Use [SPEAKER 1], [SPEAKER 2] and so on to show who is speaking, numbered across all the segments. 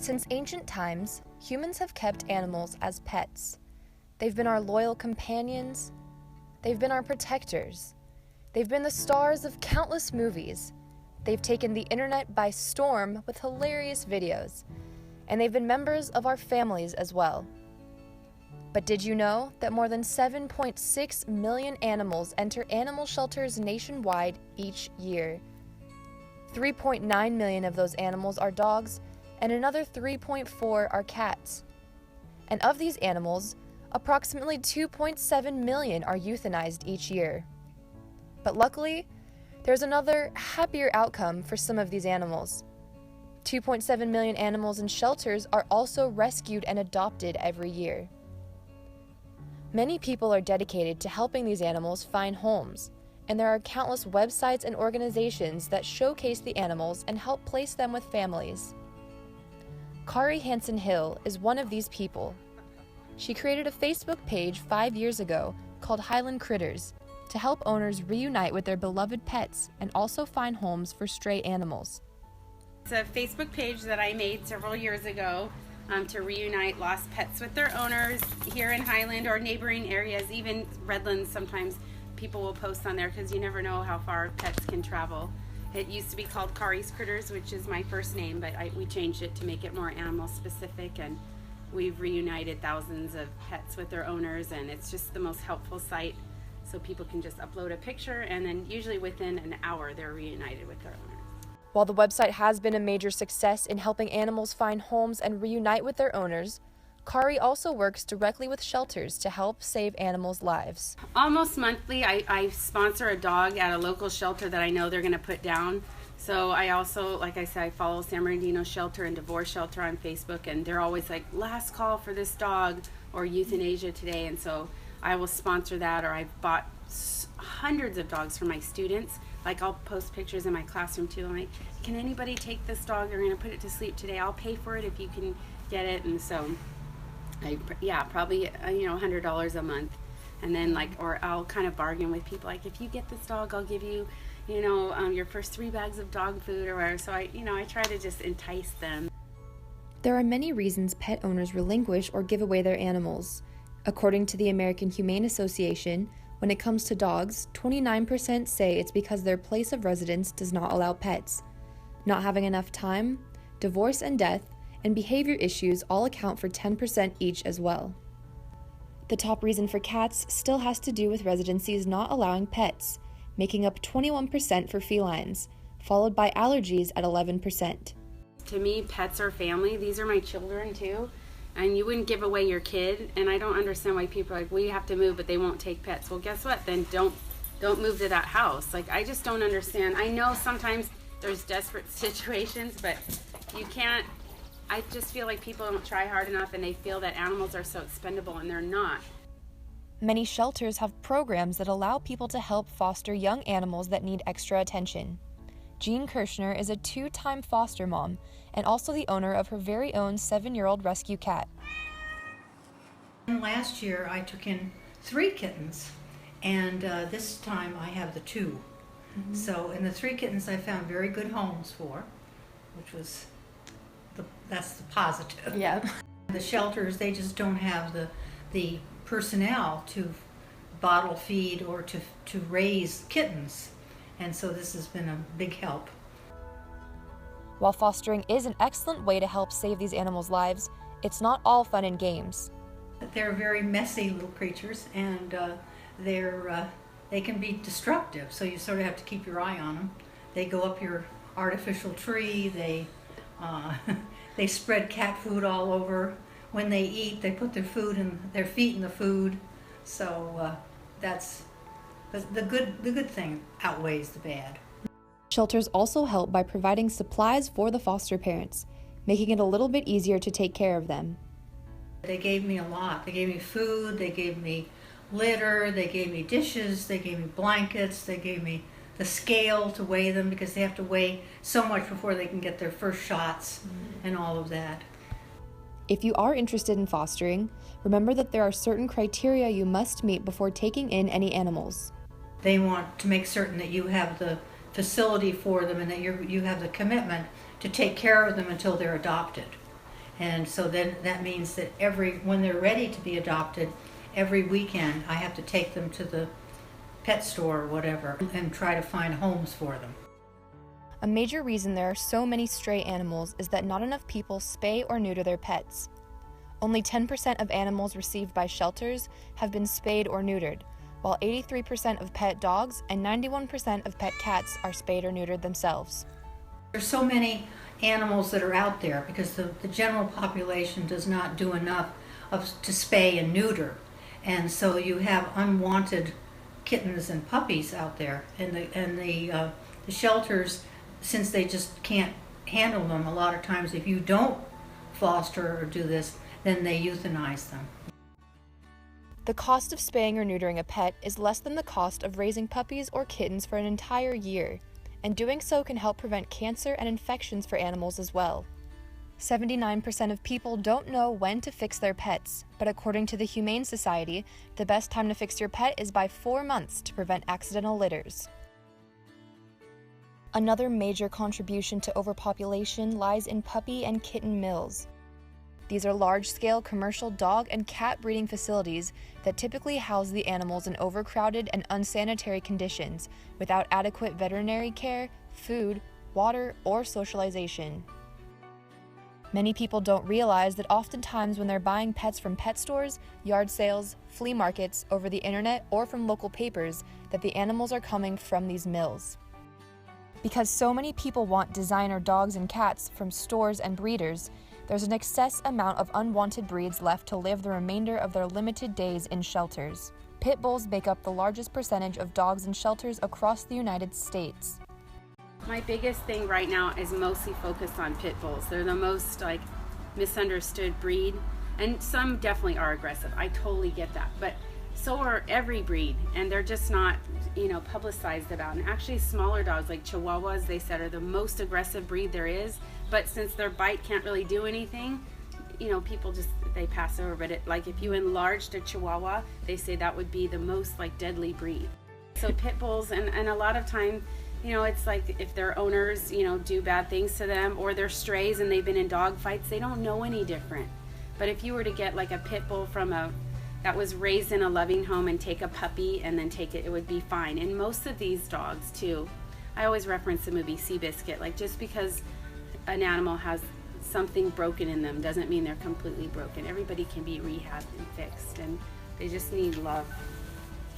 [SPEAKER 1] Since ancient times, humans have kept animals as pets. They've been our loyal companions. They've been our protectors. They've been the stars of countless movies. They've taken the internet by storm with hilarious videos. And they've been members of our families as well. But did you know that more than 7.6 million animals enter animal shelters nationwide each year? 3.9 million of those animals are dogs, and another 3.4 are cats. And of these animals, approximately 2.7 million are euthanized each year. But luckily, there's another happier outcome for some of these animals. 2.7 million animals in shelters are also rescued and adopted every year. Many people are dedicated to helping these animals find homes, and there are countless websites and organizations that showcase the animals and help place them with families. Kari Hansen-Hill is one of these people. She created a Facebook page 5 years ago called Highland Critters to help owners reunite with their beloved pets and also find homes for stray animals.
[SPEAKER 2] It's a Facebook page that I made several years ago to reunite lost pets with their owners here in Highland or neighboring areas, even Redlands. Sometimes people will post on there because you never know how far pets can travel. It used to be called Kari's Critters, which is my first name, but we changed it to make it more animal specific, and we've reunited thousands of pets with their owners, and it's just the most helpful site. So people can just upload a picture, and then usually within an hour they're reunited with their owners.
[SPEAKER 1] While the website has been a major success in helping animals find homes and reunite with their owners, Kari also works directly with shelters to help save animals' lives.
[SPEAKER 2] Almost monthly, I sponsor a dog at a local shelter that I know they're going to put down. So I also, like I said, I follow San Bernardino Shelter and Divorce Shelter on Facebook, and they're always like, last call for this dog, or euthanasia today, and so I will sponsor that. Or I've bought hundreds of dogs for my students. Like, I'll post pictures in my classroom too. I'm like, can anybody take this dog? They're going to put it to sleep today. I'll pay for it if you can get it. And so, probably $100 a month. And then or I'll kind of bargain with people, like, if you get this dog, I'll give you, your first 3 bags of dog food or whatever. So I try to just entice them.
[SPEAKER 1] There are many reasons pet owners relinquish or give away their animals. According to the American Humane Association, when it comes to dogs, 29% say it's because their place of residence does not allow pets. Not having enough time, divorce and death, and behavior issues all account for 10% each as well. The top reason for cats still has to do with residencies not allowing pets, making up 21% for felines, followed by allergies at 11%.
[SPEAKER 2] To me, pets are family. These are my children too. And you wouldn't give away your kid, and I don't understand why people are like, we have to move, but they won't take pets. Well, guess what? Then don't move to that house. Like, I just don't understand. I know sometimes there's desperate situations, but you can't. I just feel like people don't try hard enough, and they feel that animals are so expendable, and they're not.
[SPEAKER 1] Many shelters have programs that allow people to help foster young animals that need extra attention. Jean Kirshner is a 2-time foster mom and also the owner of her very own 7-year-old rescue cat.
[SPEAKER 3] Last year I took in 3 kittens, and this time I have the 2. Mm-hmm. So, and the 3 kittens I found very good homes for, which was that's the positive.
[SPEAKER 1] Yeah.
[SPEAKER 3] The shelters, they just don't have the personnel to bottle feed or to raise kittens. And so this has been a big help.
[SPEAKER 1] While fostering is an excellent way to help save these animals' lives, it's not all fun and games.
[SPEAKER 3] They're very messy little creatures, and they can be destructive, so you sort of have to keep your eye on them. They go up your artificial tree, they spread cat food all over. When they eat, they put their feet in the food. So that's the good thing outweighs the bad.
[SPEAKER 1] Shelters also help by providing supplies for the foster parents, making it a little bit easier to take care of them.
[SPEAKER 3] They gave me a lot. They gave me food, they gave me litter, they gave me dishes, they gave me blankets, they gave me the scale to weigh them because they have to weigh so much before they can get their first shots and all of that.
[SPEAKER 1] If you are interested in fostering, remember that there are certain criteria you must meet before taking in any animals.
[SPEAKER 3] They want to make certain that you have the facility for them and that you have the commitment to take care of them until they're adopted. And so then that means that when they're ready to be adopted, every weekend I have to take them to the pet store or whatever and try to find homes for them.
[SPEAKER 1] A major reason there are so many stray animals is that not enough people spay or neuter their pets. Only 10% of animals received by shelters have been spayed or neutered, while 83% of pet dogs and 91% of pet cats are spayed or neutered themselves.
[SPEAKER 3] There's so many animals that are out there because the general population does not do enough to spay and neuter. And so you have unwanted kittens and puppies out there. And the shelters, since they just can't handle them, a lot of times if you don't foster or do this, then they euthanize them.
[SPEAKER 1] The cost of spaying or neutering a pet is less than the cost of raising puppies or kittens for an entire year, and doing so can help prevent cancer and infections for animals as well. 79% of people don't know when to fix their pets, but according to the Humane Society, the best time to fix your pet is by 4 months to prevent accidental litters. Another major contribution to overpopulation lies in puppy and kitten mills. These are large-scale commercial dog and cat breeding facilities that typically house the animals in overcrowded and unsanitary conditions without adequate veterinary care, food, water, or socialization. Many people don't realize that oftentimes when they're buying pets from pet stores, yard sales, flea markets, over the internet, or from local papers, that the animals are coming from these mills. Because so many people want designer dogs and cats from stores and breeders, there's an excess amount of unwanted breeds left to live the remainder of their limited days in shelters. Pit bulls make up the largest percentage of dogs in shelters across the United States.
[SPEAKER 2] My biggest thing right now is mostly focused on pit bulls. They're the most misunderstood breed, and some definitely are aggressive. I totally get that, but so are every breed, and they're just not publicized about. And actually smaller dogs like Chihuahuas, they said, are the most aggressive breed there is, but since their bite can't really do anything, people they pass over. But if you enlarged a Chihuahua, they say that would be the most deadly breed. So pit bulls, and a lot of time, it's like if their owners, do bad things to them, or they're strays and they've been in dog fights, they don't know any different. But if you were to get a pit bull that was raised in a loving home and take a puppy and then take it would be fine. And most of these dogs too, I always reference the movie Seabiscuit, just because an animal has something broken in them doesn't mean they're completely broken. Everybody can be rehabbed and fixed, and they just need love.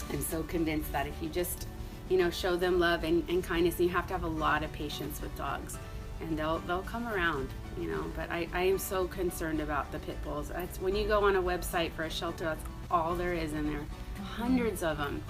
[SPEAKER 2] I'm so convinced that if you just show them love and kindness, and you have to have a lot of patience with dogs, and they'll come around, but I am so concerned about the pit bulls. When you go on a website for a shelter, that's all there is in there, hundreds of them,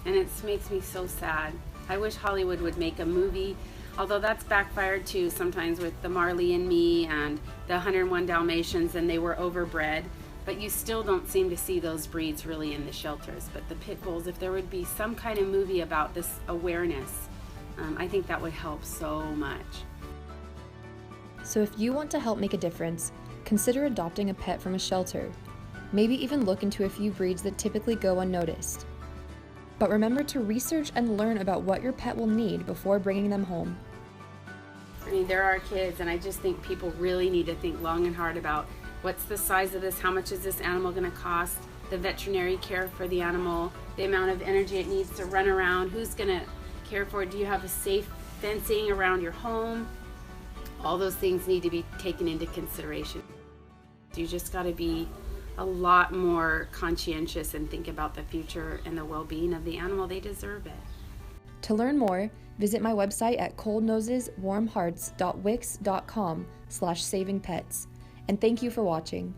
[SPEAKER 2] and it makes me so sad. I wish Hollywood would make a movie, although that's backfired too sometimes with the Marley and Me and the 101 Dalmatians, and they were overbred. But you still don't seem to see those breeds really in the shelters. But the pit bulls, if there would be some kind of movie about this awareness, I think that would help so much.
[SPEAKER 1] So if you want to help make a difference, consider adopting a pet from a shelter. Maybe even look into a few breeds that typically go unnoticed. But remember to research and learn about what your pet will need before bringing them home.
[SPEAKER 2] There are kids, and I just think people really need to think long and hard about what's the size of this, how much is this animal going to cost, the veterinary care for the animal, the amount of energy it needs to run around, who's going to care for it, do you have a safe fencing around your home? All those things need to be taken into consideration. You just got to be a lot more conscientious and think about the future and the well-being of the animal. They deserve it.
[SPEAKER 1] To learn more, visit my website at coldnoseswarmhearts.wix.com/savingpets. And thank you for watching.